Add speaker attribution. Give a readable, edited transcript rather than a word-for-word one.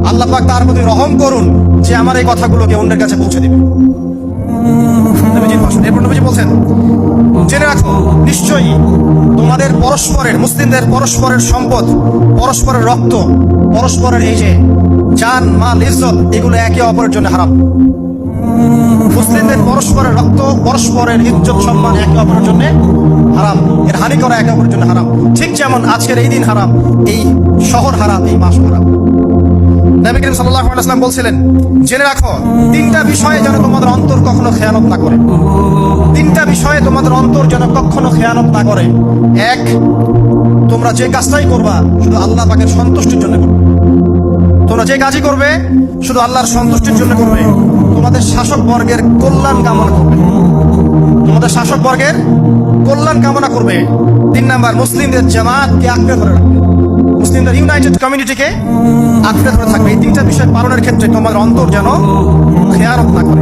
Speaker 1: আল্লাহ পাক তার প্রতি রহম করুন যে আমার এই কথাগুলোকে অন্যের কাছে পৌঁছে দিবে। নবীজির ভাষণ। এরপর নবীজি বলছেন, জেনে রাখো নিশ্চয়ই তোমাদের পরস্পরের, মুসলিমদের পরস্পরের সম্পদ, পরস্পরের রক্ত, পরস্পরের এই যে জান মাল ইজ্জত, এগুলো একে অপরের জন্য হারাম। মুসলিমদের পরস্পরের রক্ত, পরস্পরের ইজ্জত সম্মান একে অপরের জন্য হারাম, এর হানি করা একে অপরের জন্য হারাম। ঠিক যেমন আজকের এই দিন হারাম, এই শহর হারাম, এই মাস হারাম। নবী করিম সাল্লাল্লাহু আলাইহি ওয়াসাল্লাম বলছিলেন, জেনে রাখো তিনটা বিষয়ে যেন তোমাদের অন্তর কখনো খেয়ানত না করে। তিনটা বিষয়ে তোমাদের অন্তর যেন কখনো খেয়ানত না করে। এক, তোমরা যে কাজটাই করবা শুধু আল্লাহ পাকের সন্তুষ্টির জন্য করবে। তোমরা যে কাজই করবে শুধু আল্লাহর সন্তুষ্টির জন্য করবে। তোমাদের শাসক বর্গের কল্যাণ কামনা করবে। তোমাদের শাসক বর্গের কল্যাণ কামনা করবে। 3 নাম্বার, মুসলিমদের জামাতকে আঁকড়ে ধরে রাখবে। মুসলিমদের ইউনাইটেড কমিউনিটিকে আঁকড়ে ধরে থাকবে। এই তিনটা বিষয় পালনের ক্ষেত্রে তোমাদের অন্তর যেন খেয়ানত না করে।